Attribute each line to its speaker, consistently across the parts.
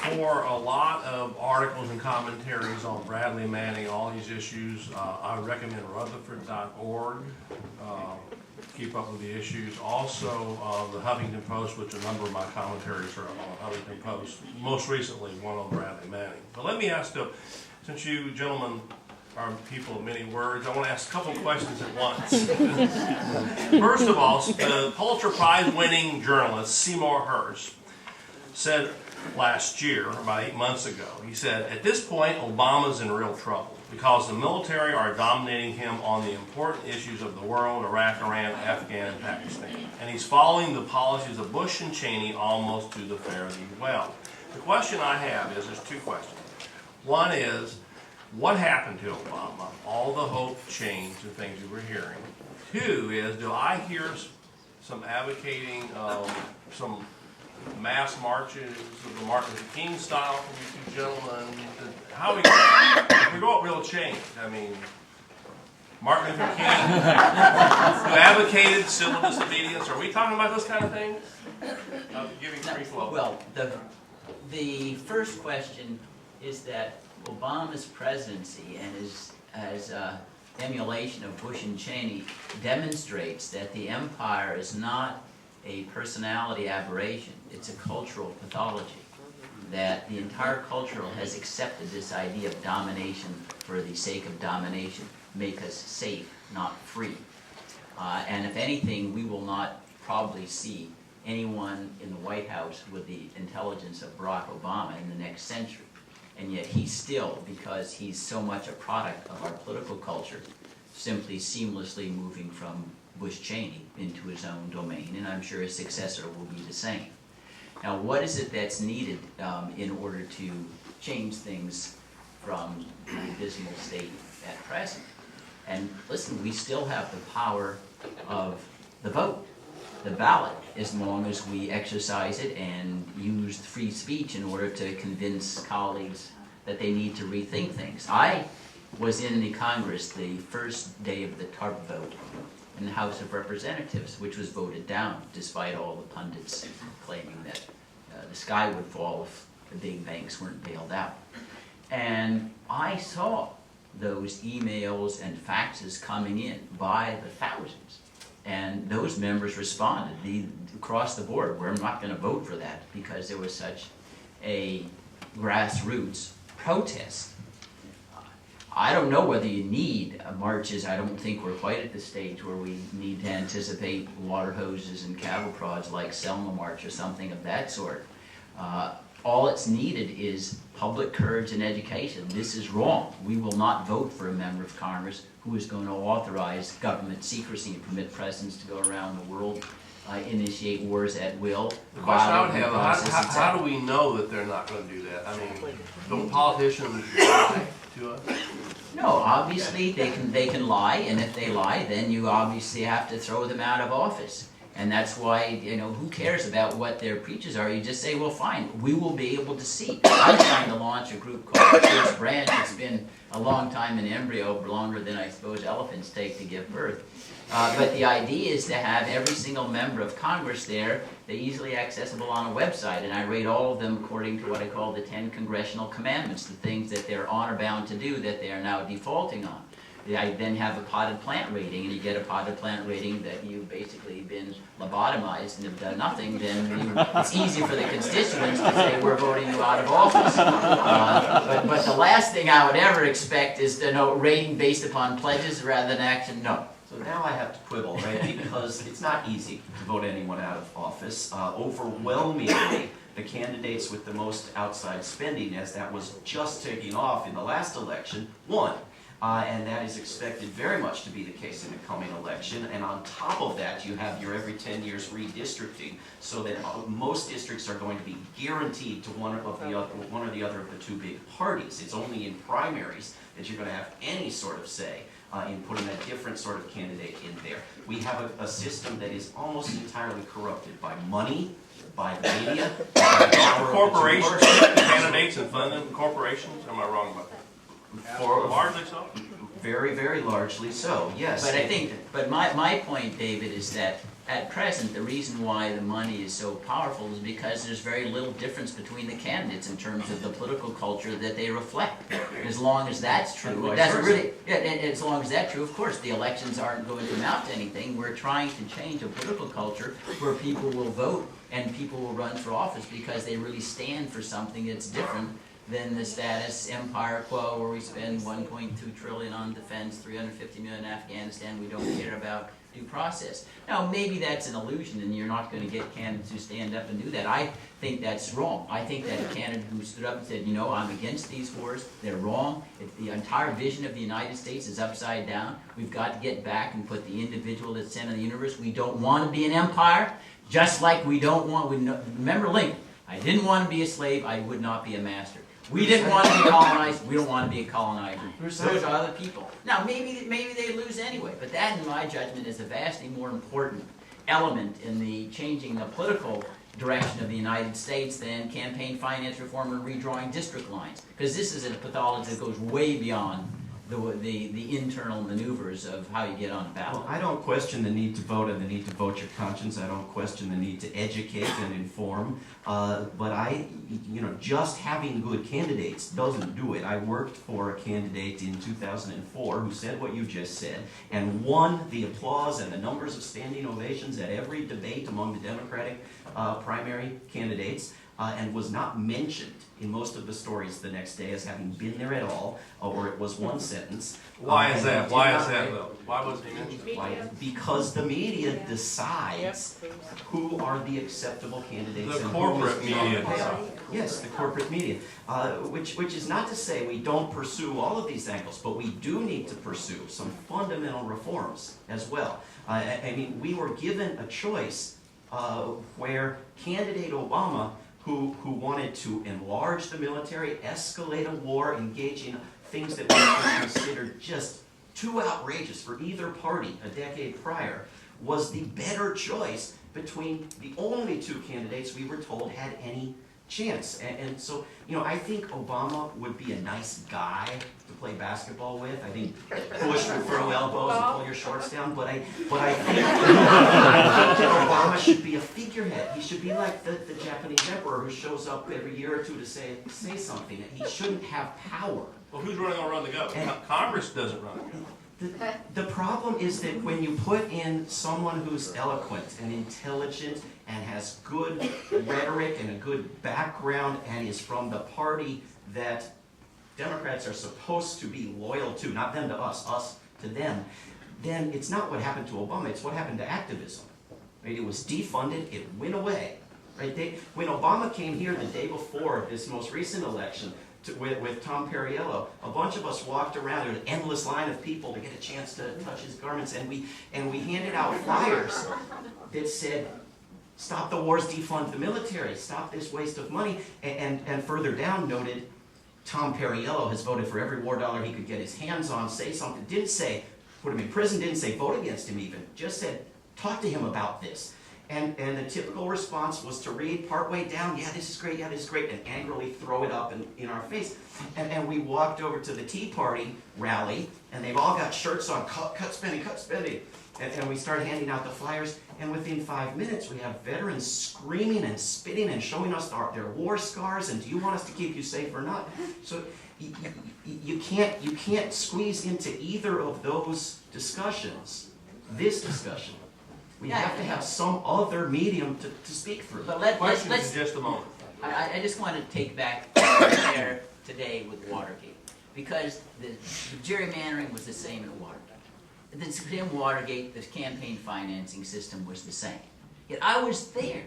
Speaker 1: For a lot of articles and commentaries on Bradley Manning, all these issues, I recommend Rutherford.org. Keep up with the issues. Also, the Huffington Post, which a number of my commentaries are on Huffington Post. Most recently, one on Bradley Manning. But let me ask, since you gentlemen are people of many words, I want to ask a couple questions at once. First of all, the Pulitzer Prize winning journalist Seymour Hersh said last year, about 8 months ago, he said, at this point, Obama's in real trouble because the military are dominating him on the important issues of the world, Iraq, Iran, Afghan, and Pakistan. And he's following the policies of Bush and Cheney almost to the fare thee well. The question I have is, there's two questions. One is, what happened to Obama? All the hope changed and things we were hearing. Two is, do I hear some advocating of some mass marches of the Martin Luther King style from you two gentlemen? How if we go up real change, I mean, Martin Luther King who advocated civil disobedience, are we talking about those kind of things? Giving free flow.
Speaker 2: Well, the first question is that Obama's presidency and his emulation of Bush and Cheney demonstrates that the empire is not a personality aberration, it's a cultural pathology. That the entire culture has accepted this idea of domination for the sake of domination, make us safe, not free. And if anything, we will not probably see anyone in the White House with the intelligence of Barack Obama in the next century. And yet he's still, because he's so much a product of our political culture, simply seamlessly moving from Bush-Cheney into his own domain, and I'm sure his successor will be the same. Now, what is it that's needed in order to change things from the abysmal state at present? And listen, we still have the power of the vote, the ballot, as long as we exercise it and use free speech in order to convince colleagues that they need to rethink things. I was in the Congress the first day of the TARP vote in the House of Representatives, which was voted down despite all the pundits claiming that the sky would fall if the big banks weren't bailed out. And I saw those emails and faxes coming in by the thousands. And those members responded across the board, we're not going to vote for that because there was such a grassroots protest. I don't know whether you need marches. I don't think we're quite at the stage where we need to anticipate water hoses and cattle prods like Selma March or something of that sort. All it's needed is public courage and education. This is wrong. We will not vote for a member of Congress who is going to authorize government secrecy and permit presidents to go around the world, initiate wars at will.
Speaker 1: The question I would have, how do we know that they're not going to do that? I mean, don't politicians lie to us?
Speaker 2: No, obviously they can lie, and if they lie, then you obviously have to throw them out of office. And that's why, who cares about what their preachers are? You just say, well, fine, we will be able to see. I'm trying to launch a group called the First Branch. It's been a long time in embryo, longer than I suppose elephants take to give birth. But the idea is to have every single member of Congress there. They're easily accessible on a website, and I rate all of them according to what I call the 10 Congressional Commandments, the things that they're honor bound to do that they are now defaulting on. I then have a potted plant rating, and you get a potted plant rating that you've basically been lobotomized and have done nothing, then it's easy for the constituents to say we're voting you out of office. But the last thing I would ever expect is to know rating based upon pledges rather than action. No.
Speaker 3: So now I have to quibble, right? Because it's not easy to vote anyone out of office. Overwhelmingly, the candidates with the most outside spending, as that was just taking off in the last election, won. And that is expected very much to be the case in the coming election. And on top of that, you have your every 10 years redistricting, so that most districts are going to be guaranteed to one or the other of the two big parties. It's only in primaries that you're going to have any sort of say in putting a different sort of candidate in there. We have a system that is almost entirely corrupted by money, by the media, by the power of the
Speaker 1: corporations, candidates and funding corporations. Am I wrong about that? Largely so?
Speaker 3: Very, very largely so, yes.
Speaker 2: But I think, my point, David, is that at present, the reason why the money is so powerful is because there's very little difference between the candidates in terms of the political culture that they reflect. As long as that's true, it doesn't really, yeah, and as long as that's true, of course, the elections aren't going to amount to anything. We're trying to change a political culture where people will vote and people will run for office because they really stand for something that's different than the status empire quo where we spend 1.2 trillion on defense, 350 million in Afghanistan, we don't care about due process. Now, maybe that's an illusion and you're not going to get candidates who stand up and do that. I think that's wrong. I think that a candidate who stood up and said, you know, I'm against these wars, they're wrong. If the entire vision of the United States is upside down, we've got to get back and put the individual at the center of the universe. We don't want to be an empire, just like we don't want, remember Lincoln, I didn't want to be a slave, I would not be a master. We didn't want to be colonized, we don't want to be a colonizer. Those are other people. Now, maybe they lose anyway, but that, in my judgment, is a vastly more important element in the changing the political direction of the United States than campaign finance reform and redrawing district lines. Because this is a pathology that goes way beyond the internal maneuvers of how you get on a ballot.
Speaker 3: Well, I don't question the need to vote and the need to vote your conscience. I don't question the need to educate and inform. But just having good candidates doesn't do it. I worked for a candidate in 2004 who said what you just said and won the applause and the numbers of standing ovations at every debate among the Democratic primary candidates. And was not mentioned in most of the stories the next day as having been there at all, or it was one sentence.
Speaker 1: Why is that? Why is that though? Why wasn't he mentioned?
Speaker 3: Why? Because the media decides who are the acceptable candidates.
Speaker 1: The
Speaker 3: and
Speaker 1: corporate
Speaker 3: who is
Speaker 1: media
Speaker 3: not.
Speaker 1: decides.
Speaker 3: Yes, the corporate media. Which is not to say we don't pursue all of these angles, but we do need to pursue some fundamental reforms as well. I mean, we were given a choice where candidate Obama, who wanted to enlarge the military, escalate a war, engage in things that were considered just too outrageous for either party a decade prior, was the better choice between the only two candidates we were told had any chance. And so, I think Obama would be a nice guy to play basketball with. I think Bush would throw elbows and pull your shorts down, but I think that Obama should be a figurehead. He should be like the Japanese emperor who shows up every year or two to say something. He shouldn't have power.
Speaker 1: Well, who's going to run the government? Congress doesn't run the government.
Speaker 3: The problem is that when you put in someone who's eloquent and intelligent and has good rhetoric and a good background and is from the party that Democrats are supposed to be loyal to, not them to us to them, then it's not what happened to Obama, it's what happened to activism. Right? It was defunded, it went away. Right? When Obama came here the day before this most recent election, with Tom Perriello, a bunch of us walked around. There was an endless line of people to get a chance to touch his garments, and we handed out flyers that said, "Stop the wars, defund the military, stop this waste of money." And further down noted, Tom Perriello has voted for every war dollar he could get his hands on. Say something. Didn't say put him in prison. Didn't say vote against him even. Just said talk to him about this. And the typical response was to read partway down, yeah, this is great, and angrily throw it up in our face. And we walked over to the Tea Party rally, and they've all got shirts on, cut spending. And we started handing out the flyers, and within 5 minutes, we have veterans screaming and spitting and showing us their war scars, and do you want us to keep you safe or not? So you can't squeeze into either of those discussions, this discussion. We have to have some other medium to speak through.
Speaker 2: But let's
Speaker 1: Questions in just a moment.
Speaker 2: I just want to take back there today with Watergate, because the gerrymandering was the same in Watergate. The same Watergate, the campaign financing system was the same. Yet I was there.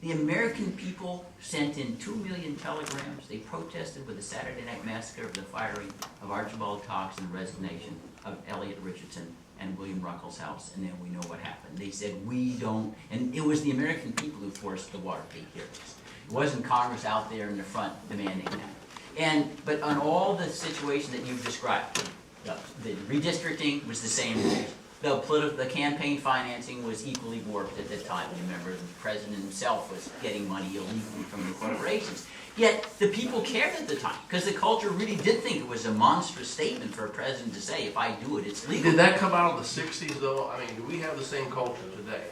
Speaker 2: The American people sent in 2 million telegrams. They protested with the Saturday Night Massacre of the firing of Archibald Cox and the resignation of Elliot Richardson and William Ruckelshaus house, and then we know what happened. They said, we don't, and it was the American people who forced the Watergate hearings. It wasn't Congress out there in the front demanding that. But on all the situations that you've described, the redistricting was the same rules. The campaign financing was equally warped at the time. Remember, the president himself was getting money illegally from the corporations. Yet the people cared at the time, because the culture really did think it was a monstrous statement for a president to say, if I do it, it's legal.
Speaker 1: Did that come out of the '60s though? I mean, do we have the same culture today?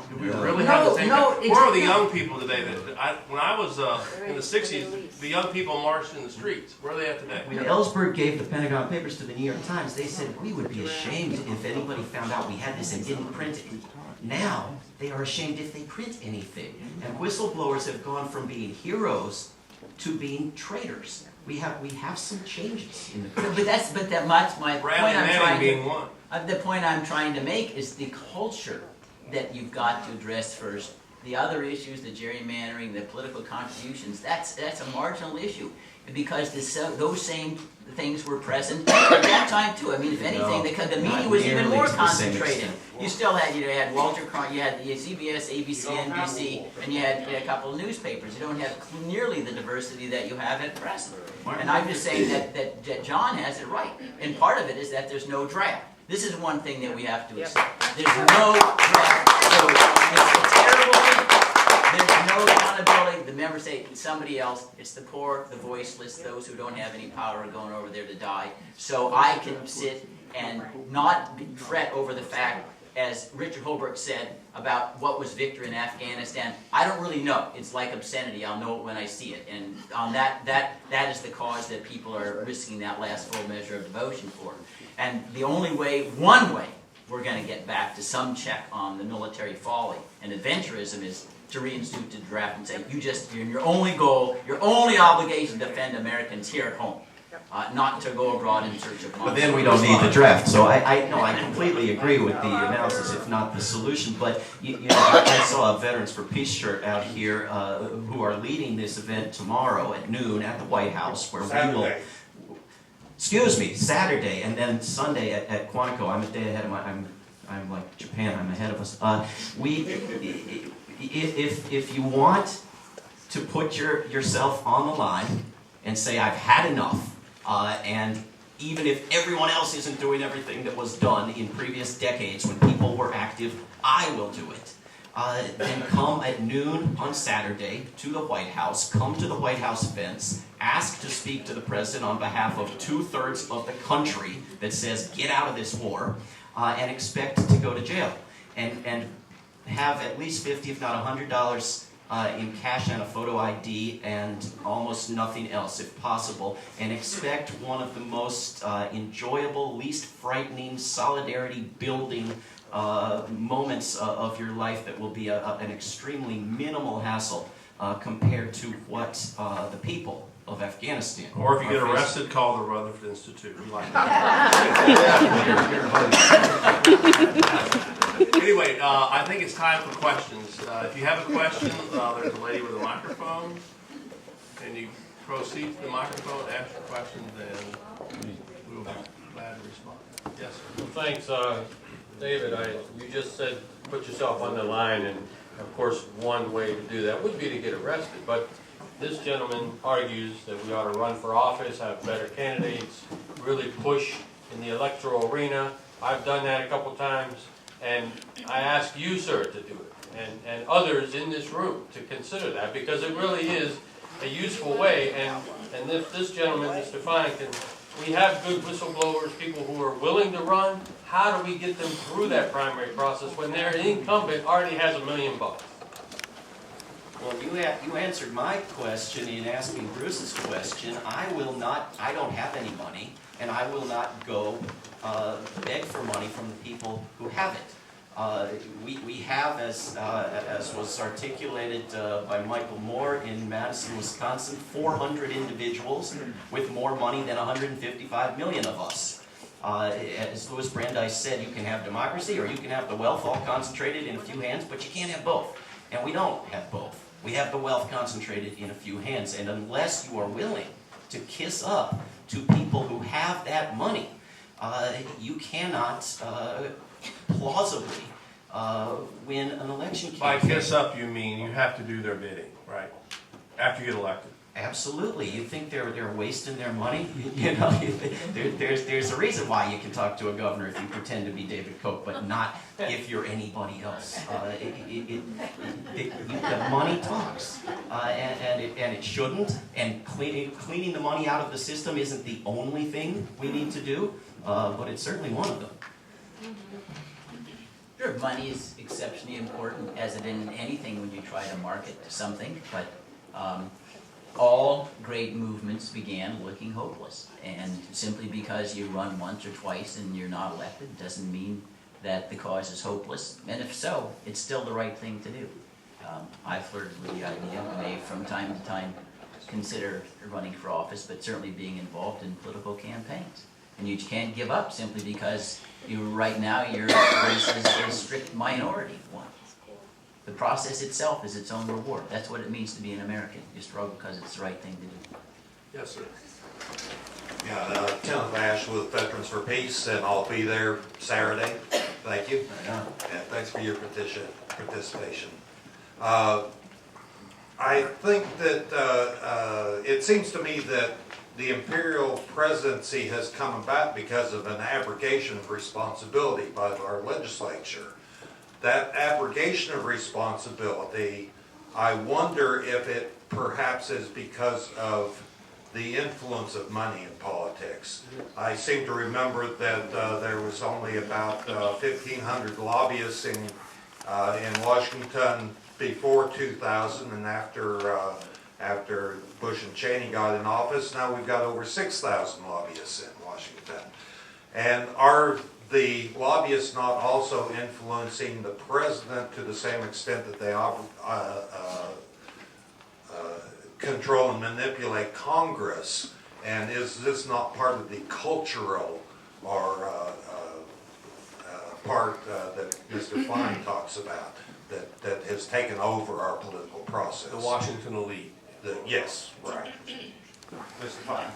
Speaker 1: Do we
Speaker 4: No.
Speaker 1: really have the same?
Speaker 2: No,
Speaker 1: Where are the
Speaker 2: exactly.
Speaker 1: young people today? When I was in the '60s, the young people marched in the streets. Where are they at today?
Speaker 3: When Ellsberg gave the Pentagon Papers to the New York Times, they said we would be ashamed if anybody found out we had this and didn't print it. Now, they are ashamed if they print anything. And whistleblowers have gone from being heroes to being traitors. We have some changes in the country.
Speaker 2: But that's my point
Speaker 1: Bradley
Speaker 2: I'm
Speaker 1: Manning
Speaker 2: trying
Speaker 1: being
Speaker 2: to,
Speaker 1: one.
Speaker 2: the point I'm trying to make is the culture that you've got to address first. The other issues, the gerrymandering, the political contributions, that's a marginal issue. Because those same things were present at that time too. I mean, if anything, the media was even more concentrated. You still had, you had Walter Cronkite, you had the CBS, ABC, NBC, and you had a couple of newspapers. You don't have nearly the diversity that you have at present. And I'm just saying that John has it right. And part of it is that there's no draft. This is one thing that we have to accept. There's no draft. So it's a terrible thing. There's no accountability. The members say it's somebody else. It's the poor, the voiceless, those who don't have any power are going over there to die. So I can sit and not fret over the fact, as Richard Holbrooke said, about what was victory in Afghanistan. I don't really know. It's like obscenity. I'll know it when I see it. And on that is the cause that people are risking that last full measure of devotion for. And the only way, one way, we're going to get back to some check on the military folly and adventurism is to reinstitute the draft and say, your only goal, your only obligation to defend Americans here at home, not to go abroad in search of money.
Speaker 3: But then we don't need the draft. So I completely agree with the analysis, if not the solution. But you know, I saw a Veterans for Peace shirt out here who are leading this event tomorrow at noon at the White House, where we will. Excuse me, Saturday, and then Sunday at Quantico. I'm a day ahead of I'm like Japan. I'm ahead of us. If you want to put yourself on the line and say I've had enough, and even if everyone else isn't doing everything that was done in previous decades when people were active, I will do it. Then come at noon on Saturday to the White House, come to the White House events, ask to speak to the President on behalf of 2/3 of the country that says get out of this war, and expect to go to jail. And have at least $50, if not $100 in cash and a photo ID and almost nothing else if possible, and expect one of the most enjoyable, least frightening, solidarity building moments of your life that will be an extremely minimal hassle compared to what the people of Afghanistan.
Speaker 1: Or if you get arrested, call the Rutherford Institute. We like that. Anyway, I think it's time for questions. If you have a question, there's a lady with a microphone. Can you proceed to the microphone, ask your question, then we'll be glad to respond. Yes, sir.
Speaker 5: Well, thanks, David. You just said put yourself on the line, and of course one way to do that would be to get arrested. But this gentleman argues that we ought to run for office, have better candidates, really push in the electoral arena. I've done that a couple times, and I ask you, sir, to do it, and others in this room to consider that, because it really is a useful way. And if this gentleman, Mr. Fein, we have good whistleblowers, people who are willing to run. How do we get them through that primary process when their incumbent already has $1 million?
Speaker 3: Well, you answered my question in asking Bruce's question. I don't have any money, and I will not go beg for money from the people who have it. We have, as was articulated by Michael Moore in Madison, Wisconsin, 400 individuals with more money than 155 million of us. As Louis Brandeis said, you can have democracy or you can have the wealth all concentrated in a few hands, but you can't have both. And we don't have both. We have the wealth concentrated in a few hands. And unless you are willing to kiss up to people who have that money, you cannot plausibly win an election campaign.
Speaker 1: By kiss up, you mean you have to do their bidding, right? After you get elected.
Speaker 3: Absolutely. You think they're wasting their money? You know, there's a reason why you can talk to a governor if you pretend to be David Koch, but not if you're anybody else. The money talks, and it shouldn't. And cleaning the money out of the system isn't the only thing we need to do, but it's certainly one of them.
Speaker 2: Sure, money is exceptionally important, as it in anything when you try to market something, but all great movements began looking hopeless. And simply because you run once or twice and you're not elected doesn't mean that the cause is hopeless. And if so, it's still the right thing to do. I've flirted with the idea, may from time to time consider running for office, but certainly being involved in political campaigns. And you can't give up simply because right now your race is a strict minority one. The process itself is its own reward. That's what it means to be an American. You struggle because it's the right thing to do.
Speaker 1: Yes, sir.
Speaker 4: Yeah, Kenneth Ash with Veterans for Peace, and I'll be there Saturday. Thank you.
Speaker 3: Yeah.
Speaker 4: And thanks for your participation. I think that it seems to me that the Imperial presidency has come about because of an abrogation of responsibility by our legislature. That abrogation of responsibility, I wonder if it perhaps is because of the influence of money in politics. I seem to remember that there was only about 1,500 lobbyists in Washington before 2000, and after Bush and Cheney got in office, now we've got over 6,000 lobbyists in Washington. And are the lobbyists not also influencing the president to the same extent that they control and manipulate Congress? And is this not part of the cultural or part that Mr. Fein talks about that has taken over our political process?
Speaker 1: The Washington elite.
Speaker 4: Yes, right. Mr. Fein.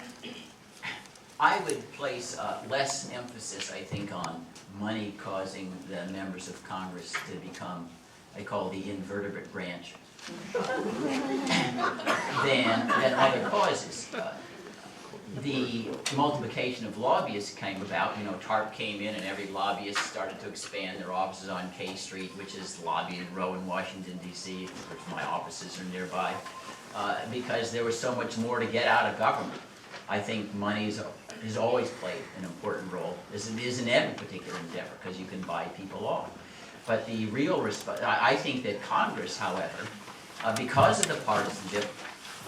Speaker 2: I would place less emphasis, I think, on money causing the members of Congress to become, I call the invertebrate branch, than other causes. The multiplication of lobbyists came about. You know, TARP came in and every lobbyist started to expand their offices on K Street, which is Lobbying Row in Washington, D.C., which my offices are nearby, because there was so much more to get out of government. I think money has always played an important role, as it is in every particular endeavor, because you can buy people off. But the real response, I think that Congress, however, because of the partisanship,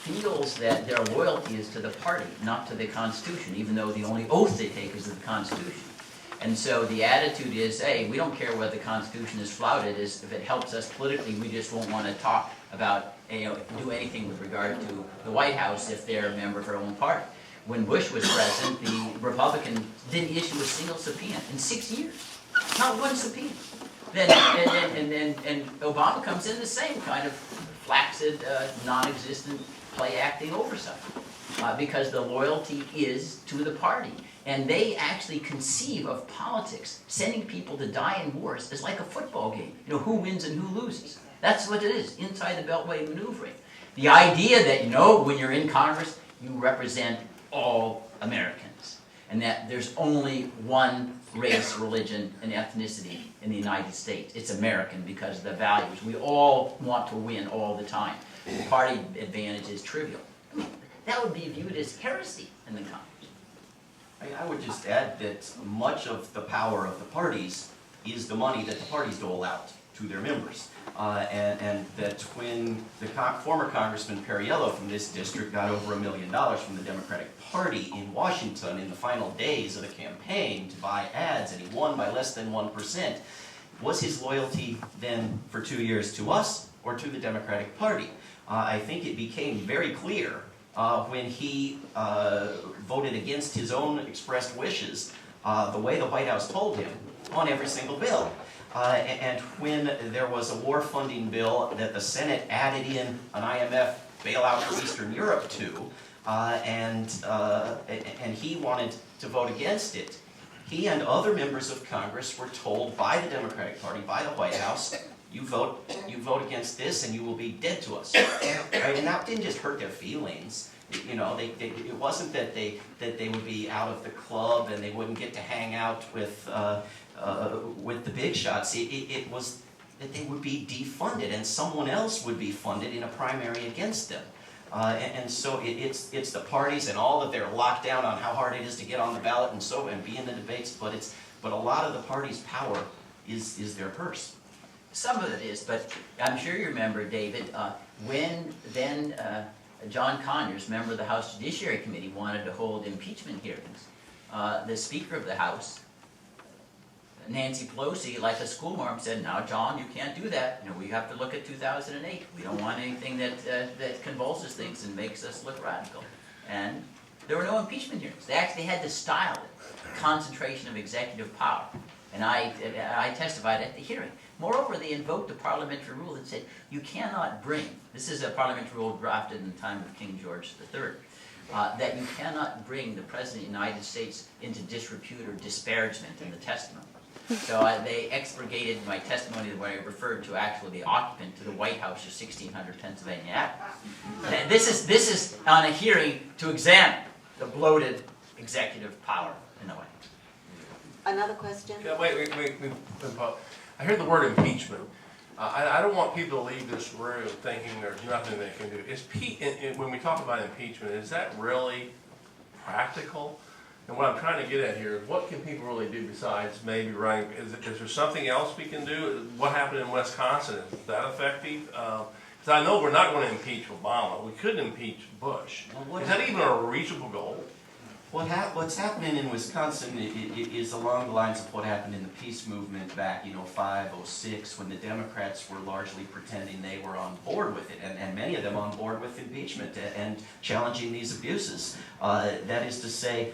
Speaker 2: feels that their loyalty is to the party, not to the Constitution, even though the only oath they take is to the Constitution. And so the attitude is, hey, we don't care whether the Constitution is flouted, if it helps us politically, we just won't want to talk about, do anything with regard to the White House if they're a member of our own party. When Bush was president, the Republicans didn't issue a single subpoena in 6 years. Not one subpoena. And Obama comes in the same kind of flaccid, non-existent play-acting oversight. Because the loyalty is to the party. And they actually conceive of politics, sending people to die in wars, as like a football game. You know, who wins and who loses. That's what it is, inside the Beltway maneuvering. The idea that, when you're in Congress, you represent all Americans, and that there's only one race, religion, and ethnicity in the United States. It's American because of the values. We all want to win all the time. The party advantage is trivial. That would be viewed as heresy in the Congress.
Speaker 3: I would just add that much of the power of the parties is the money that the parties dole out to their members. And that when the former Congressman Imperial from this district got over $1 million from the Democratic Party in Washington in the final days of the campaign to buy ads, and he won by less than 1%, was his loyalty then for 2 years to us or to the Democratic Party? I think it became very clear when he voted against his own expressed wishes, the way the White House told him, on every single bill. And when there was a war funding bill that the Senate added in an IMF bailout for Eastern Europe to, and he wanted to vote against it, he and other members of Congress were told by the Democratic Party, by the White House, you vote against this and you will be dead to us. Right? And that didn't just hurt their feelings. You know, it wasn't that they would be out of the club and they wouldn't get to hang out with the big shots. It was that they would be defunded and someone else would be funded in a primary against them. And so it's the parties and all that they're locked down on how hard it is to get on the ballot and be in the debates, but a lot of the party's power is their purse.
Speaker 2: Some of it is, but I'm sure you remember, David, when then John Conyers, member of the House Judiciary Committee, wanted to hold impeachment hearings. The Speaker of the House, Nancy Pelosi, like a schoolmarm, said, "Now, John, you can't do that. You know, we have to look at 2008. We don't want anything that convulses things and makes us look radical." And there were no impeachment hearings. They actually had to style it, concentration of executive power. And I testified at the hearing. Moreover, they invoked a parliamentary rule that said you cannot bring, this is a parliamentary rule drafted in the time of King George III, that you cannot bring the President of the United States into disrepute or disparagement in the testimony. So they expurgated my testimony where I referred to actually the occupant to the White House of 1600 Pennsylvania Avenue. This is on a hearing to examine the bloated executive power in the White House.
Speaker 6: Another question?
Speaker 1: Yeah, wait, Paul. I heard the word impeachment. I don't want people to leave this room thinking there's nothing they can do. When we talk about impeachment, is that really practical? And what I'm trying to get at here is what can people really do besides maybe running? Is there something else we can do? What happened in Wisconsin, is that effective? Because I know we're not going to impeach Obama. We could impeach Bush.
Speaker 3: Well,
Speaker 1: is that even a reachable goal?
Speaker 3: What's happening in Wisconsin is along the lines of what happened in the peace movement back, 05, 06, when the Democrats were largely pretending they were on board with it, and many of them on board with impeachment and challenging these abuses. That is to say,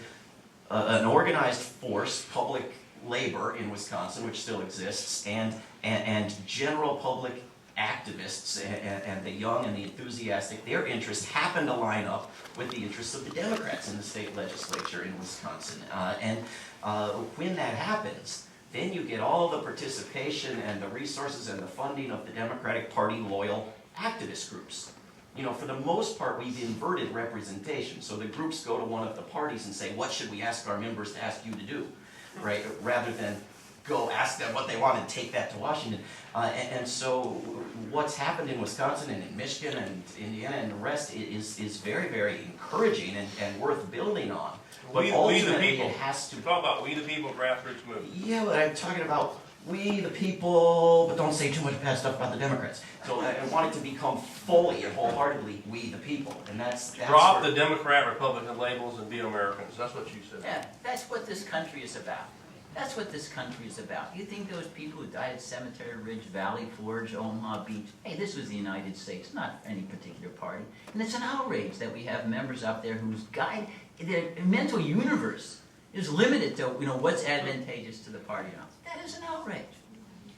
Speaker 3: an organized force, public labor in Wisconsin, which still exists, and general public activists and the young and the enthusiastic, their interests happen to line up with the interests of the Democrats in the state legislature in Wisconsin. When that happens, then you get all the participation and the resources and the funding of the Democratic Party loyal activist groups. For the most part, we've inverted representation. So the groups go to one of the parties and say, what should we ask our members to ask you to do? Right? Rather than go ask them what they want and take that to Washington. And so what's happened in Wisconsin and in Michigan and Indiana and the rest is very, very encouraging and worth building on. But
Speaker 1: We the
Speaker 3: ultimately
Speaker 1: people.
Speaker 3: it has to...
Speaker 1: You talk about we the people, grassroots movement.
Speaker 3: Yeah, but I'm talking about we the people, but don't say too much bad stuff about the Democrats. So I want it to become fully and wholeheartedly we the people. And that's
Speaker 1: Drop
Speaker 3: where,
Speaker 1: the Democrat, Republican labels and be Americans. That's what you said.
Speaker 2: Yeah, that's what this country is about. That's what this country is about. You think those people who died at Cemetery Ridge, Valley Forge, Omaha Beach, hey, this was the United States, not any particular party. And it's an outrage that we have members out there whose their mental universe is limited to what's advantageous to the party. That is an outrage.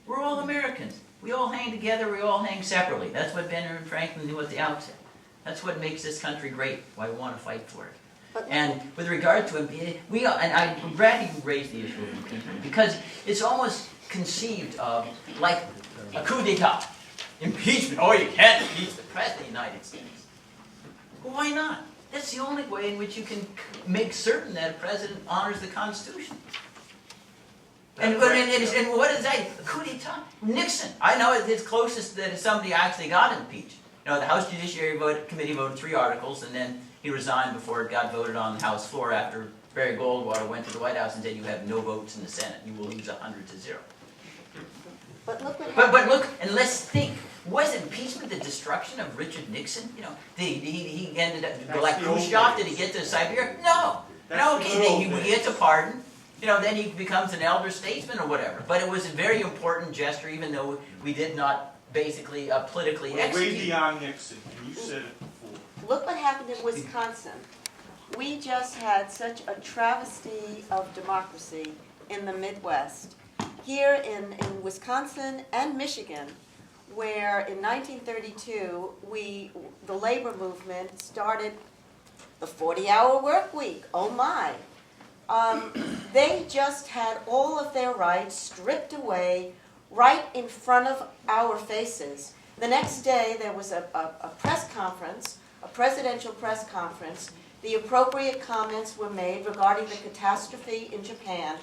Speaker 2: We're all Americans. We all hang together, we all hang separately. That's what Benjamin Franklin knew at the outset. That's what makes this country great, why we want to fight for it. And with regard to impeachment, I'm glad you raised the issue of impeachment, because it's almost conceived of like a coup d'etat. Impeachment, oh, you can't impeach the President of the United States. Well, why not? That's the only way in which you can make certain that a president honors the Constitution. And what is that? A coup d'etat? Nixon. I know it's closest that somebody actually got impeached. The House Judiciary Committee voted 3 articles, and then he resigned before it got voted on the House floor after Barry Goldwater went to the White House and said, you have no votes in the Senate. You will lose 100-0.
Speaker 6: But look what
Speaker 2: But look, and let's think. Was impeachment the destruction of Richard Nixon? He ended up, like Khrushchev, did he get to Siberia? No. He gets a pardon. Then he becomes an elder statesman or whatever. But it was a very important gesture, even though we did not basically politically execute.
Speaker 7: Way beyond Nixon, and you said it before.
Speaker 6: Look what happened in Wisconsin. We just had such a travesty of democracy in the Midwest. Here in Wisconsin and Michigan, where in 1932, the labor movement started the 40-hour work week. Oh my. They just had all of their rights stripped away right in front of our faces. The next day, there was a press conference, a presidential press conference. The appropriate comments were made regarding the catastrophe in Japan.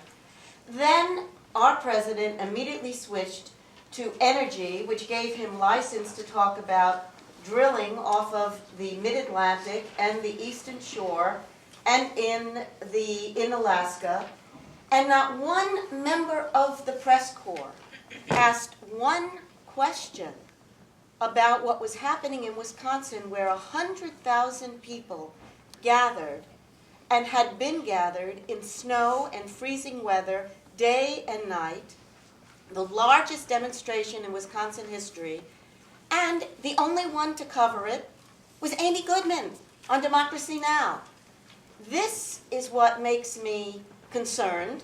Speaker 6: Then our president immediately switched to energy, which gave him license to talk about drilling off of the mid-Atlantic and the eastern shore and in Alaska. And not one member of the press corps asked one question about what was happening in Wisconsin, where 100,000 people gathered and had been gathered in snow and freezing weather day and night, the largest demonstration in Wisconsin history, and the only one to cover it was Amy Goodman on Democracy Now! This is what makes me concerned,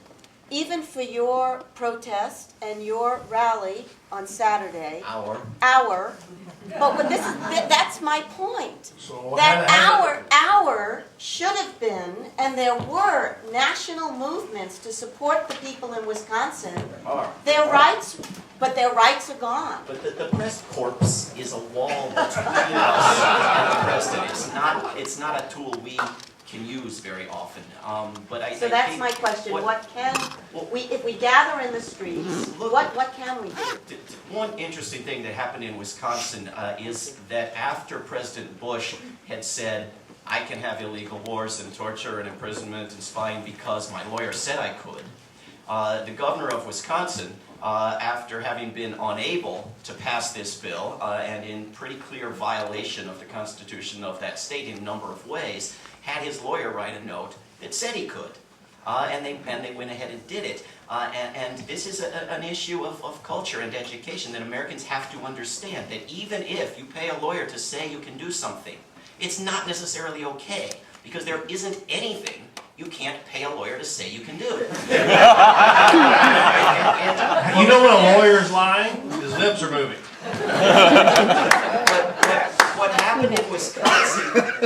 Speaker 6: even for your protest and your rally on Saturday. But that's my point.
Speaker 1: So
Speaker 6: That our should have been, and there were national movements to support the people in Wisconsin. Their rights are gone.
Speaker 3: But the press corps is a wall between us and the president. It's not a tool we can use very often.
Speaker 6: So that's my question. If we gather in the streets, what can we do?
Speaker 3: One interesting thing that happened in Wisconsin is that after President Bush had said, I can have illegal wars and torture and imprisonment and spying because my lawyer said I could, the governor of Wisconsin, after having been unable to pass this bill, and in pretty clear violation of the Constitution of that state in a number of ways, had his lawyer write a note that said he could. And they went ahead and did it. And this is an issue of culture and education that Americans have to understand, that even if you pay a lawyer to say you can do something, it's not necessarily okay, because there isn't anything you can't pay a lawyer to say you can do.
Speaker 1: You know when a lawyer's lying? His lips are moving.
Speaker 3: What happened in Wisconsin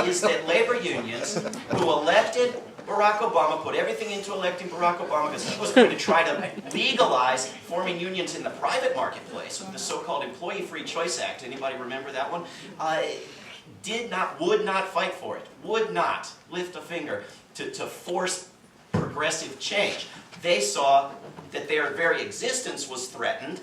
Speaker 3: is that labor unions who elected Barack Obama, put everything into electing Barack Obama because he was going to try to legalize forming unions in the private marketplace with the so-called Employee Free Choice Act. Anybody remember that one? Would not fight for it, would not lift a finger to force progressive change. They saw that their very existence was threatened,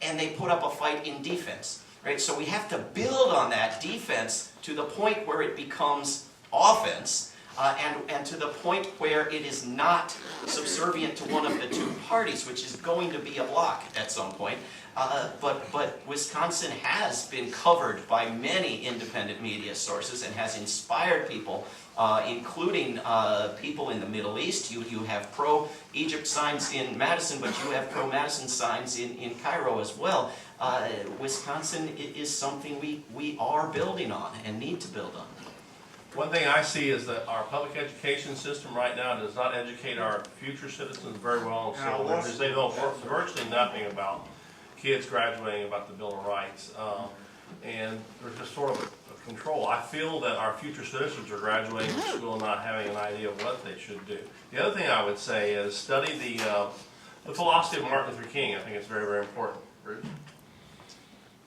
Speaker 3: and they put up a fight in defense. Right? So we have to build on that defense to the point where it becomes offense, and to the point where it is not subservient to one of the two parties, which is going to be a bloc at some point. But Wisconsin has been covered by many independent media sources and has inspired people, including people in the Middle East. You have pro-Egypt signs in Madison, but you have pro-Madison signs in Cairo as well. Wisconsin is something we are building on and need to build on.
Speaker 1: One thing I see is that our public education system right now does not educate our future citizens very well. So they know virtually nothing about kids graduating, about the Bill of Rights, and there's just sort of a control. I feel that our future citizens are graduating from school and not having an idea of what they should do. The other thing I would say is study the philosophy of Martin Luther King. I think it's very, very important. Bruce?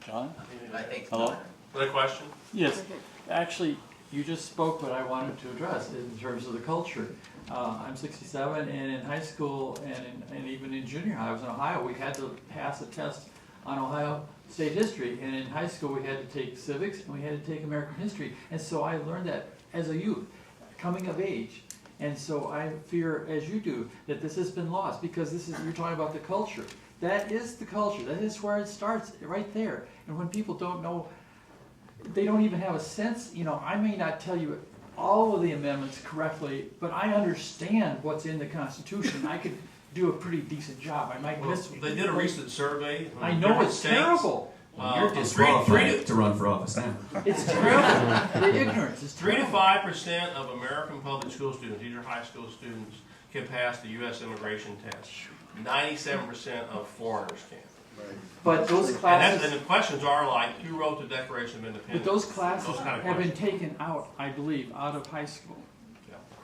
Speaker 8: John?
Speaker 2: I think.
Speaker 8: Hello?
Speaker 1: Another question?
Speaker 8: Yes. Actually, you just spoke what I wanted to address in terms of the culture. I'm 67, and in high school and even in junior high, I was in Ohio, we had to pass a test on Ohio state history, and in high school we had to take civics and we had to take American history, and so I learned that as a youth, coming of age. And so I fear, as you do, that this has been lost, because you're talking about the culture. That is the culture. That is where it starts, right there. And when people don't know, they don't even have a sense, I may not tell you all of the amendments correctly, but I understand what's in the Constitution. I could do a pretty decent job. I might miss.
Speaker 1: They did a recent survey.
Speaker 8: I know it's terrible.
Speaker 9: You're disqualified to run for office now.
Speaker 8: It's terrible. The ignorance is
Speaker 1: 3 to
Speaker 8: terrible.
Speaker 1: 5% of American public school students, these are high school students, can pass the U.S. immigration test. 97% of foreigners can.
Speaker 8: But those classes,
Speaker 1: And the questions are like, who wrote the Declaration of Independence?
Speaker 8: but those classes
Speaker 1: Those kind of
Speaker 8: have been
Speaker 1: questions.
Speaker 8: taken out, I believe, out of high school.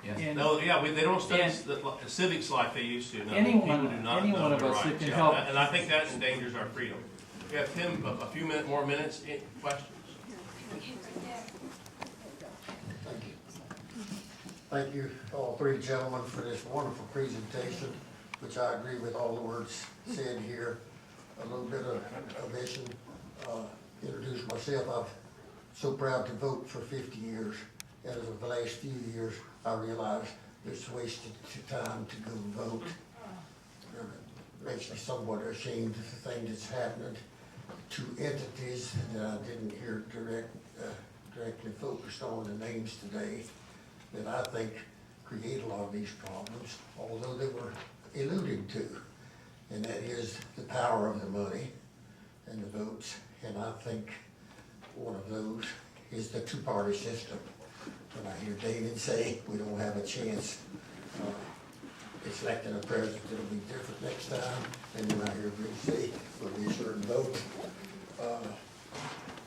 Speaker 3: Yes.
Speaker 8: And
Speaker 1: No, yeah, they don't study
Speaker 8: And-
Speaker 1: the civics like they used to. No,
Speaker 8: Anyone-
Speaker 1: people do not
Speaker 8: any
Speaker 1: know
Speaker 8: one of
Speaker 1: their
Speaker 8: us that
Speaker 1: rights.
Speaker 8: can
Speaker 1: Yeah,
Speaker 8: help.
Speaker 1: And I think that endangers our freedom. We have Tim, a few more minutes, questions?
Speaker 10: Thank you. Thank you, all three gentlemen, for this wonderful presentation, which I agree with all the words said here. A little bit of vision, introduce myself. I'm so proud to vote for 50 years. As of the last few years, I realized it's wasted time to go vote. It makes me somewhat ashamed of the thing that's happening to entities that I didn't hear directly focused on the names today, that I think create a lot of these problems, although they were alluded to. And that is the power of the money and the votes. And I think one of those is the two-party system. When I hear David say we don't have a chance, it's electing a president that'll be different next time, and then I hear Bruce say we'll be sure to vote.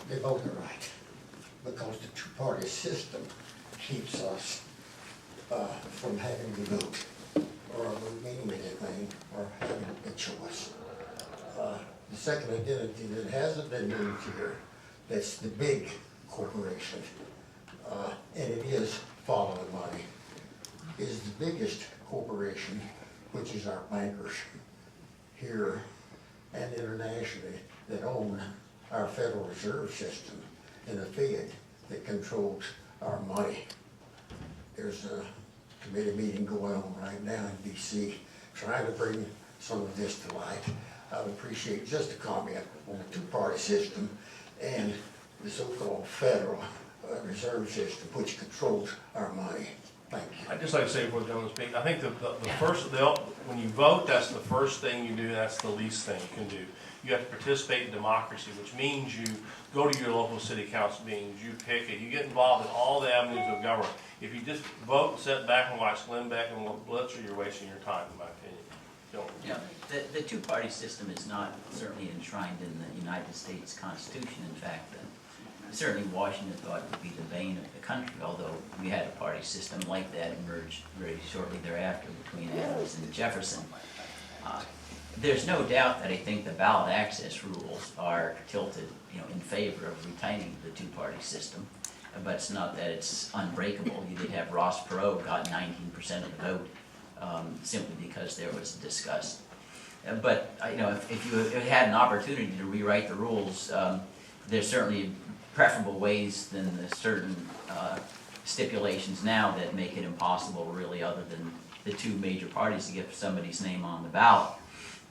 Speaker 10: They vote it right, because the two-party system keeps us from having to vote, or meaning anything, or having a choice. The second identity that hasn't been moved here, that's the big corporation, and it is following money, is the biggest corporation, which is our bankers here and internationally, that own our Federal Reserve System and the Fed that controls our money. There's a committee meeting going on right now in DC trying to bring some of this to light. I would appreciate just a comment on the two-party system and the so-called Federal Reserve System, which controls our money. Thank you.
Speaker 1: I'd just like to say before the gentleman speaks, I think the first, when you vote, that's the first thing you do, that's the least thing you can do. You have to participate in democracy, which means you go to your local city council meetings, you pick it, you get involved in all the avenues of government. If you just vote and sit back and watch Glenn Beck and Blitzer, you're wasting your time, in my opinion. Don't.
Speaker 2: Yeah, the two-party system is not certainly enshrined in the United States Constitution. In fact, certainly Washington thought it would be the bane of the country, although we had a party system like that emerge very shortly thereafter between Adams and Jefferson. There's no doubt that I think the ballot access rules are tilted, in favor of retaining the two-party system, but it's not that it's unbreakable. You did have Ross Perot got 19% of the vote, simply because there was disgust. But if you had an opportunity to rewrite the rules, there's certainly preferable ways than the certain stipulations now that make it impossible, really, other than the two major parties, to get somebody's name on the ballot.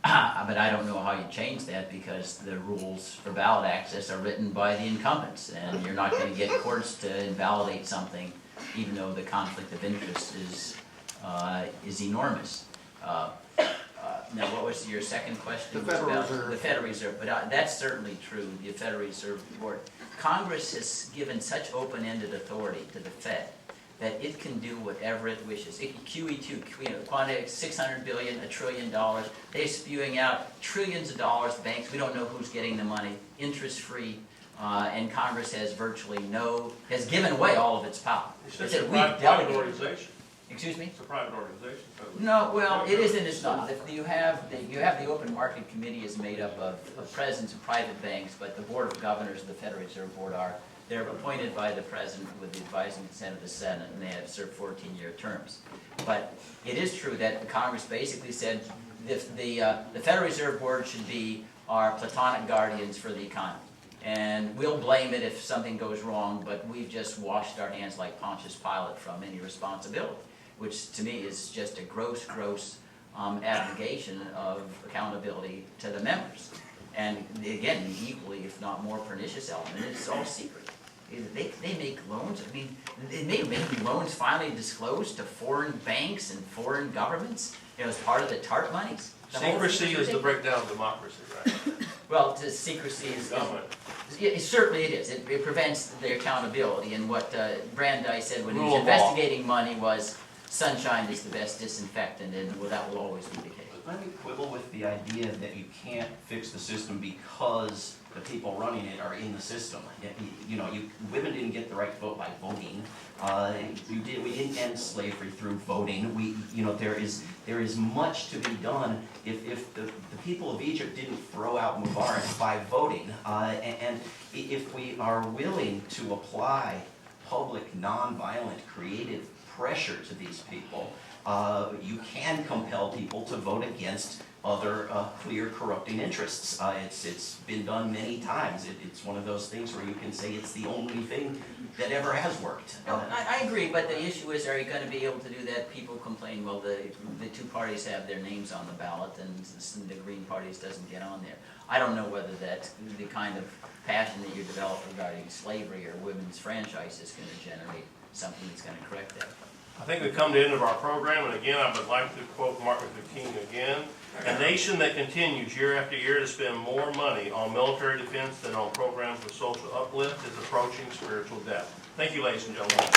Speaker 2: But I don't know how you change that, because the rules for ballot access are written by the incumbents, and you're not going to get courts to invalidate something, even though the conflict of interest is enormous. Now, what was your second question?
Speaker 10: The Federal
Speaker 2: about
Speaker 10: Reserve.
Speaker 2: the Federal Reserve, but that's certainly true. The Federal Reserve Board, Congress has given such open-ended authority to the Fed that it can do whatever it wishes. QE2, quantitative, $600 billion, $1 trillion. They're spewing out trillions of dollars to banks. We don't know who's getting the money, interest-free, and Congress has has given away all of its power.
Speaker 1: It's a private organization.
Speaker 2: Excuse me?
Speaker 1: It's a private organization.
Speaker 2: No, well, it isn't, it's not. You have the Open Market Committee is made up of presidents of private banks, but the Board of Governors of the Federal Reserve Board they're appointed by the president with the advising consent of the Senate, and they have served 14-year terms. But it is true that Congress basically said the Federal Reserve Board should be our platonic guardians for the economy. And we'll blame it if something goes wrong, but we've just washed our hands like Pontius Pilate from any responsibility, which to me is just a gross abnegation of accountability to the members. And again, the equally, if not more pernicious element, it's all secret. They make loans. I mean, they make loans finally disclosed to foreign banks and foreign governments, as part of the TARP monies.
Speaker 1: Secrecy is the breakdown of democracy, right?
Speaker 2: Well, the secrecy is certainly it is. It prevents their accountability. And what Brandeis said when he was investigating money was, sunshine is the best disinfectant, and that will always be the case.
Speaker 3: I would quibble with the idea that you can't fix the system because the people running it are in the system. Women didn't get the right to vote by voting. We didn't end slavery through voting. There is much to be done if the people of Egypt didn't throw out Mubarak by voting. And if we are willing to apply public, nonviolent, creative pressure to these people, you can compel people to vote against other clear corrupting interests. It's been done many times. It's one of those things where you can say it's the only thing that ever has worked.
Speaker 2: No, I agree, but the issue is, are you gonna be able to do that? People complain, well, the two parties have their names on the ballot and the Green Parties doesn't get on there. I don't know whether that, the kind of passion that you develop regarding slavery or women's franchise is gonna generate something that's gonna correct that.
Speaker 1: I think we've come to the end of our program, and again, I would like to quote Martin Luther King again. A nation that continues year after year to spend more money on military defense than on programs for social uplift is approaching spiritual death. Thank you, ladies and gentlemen.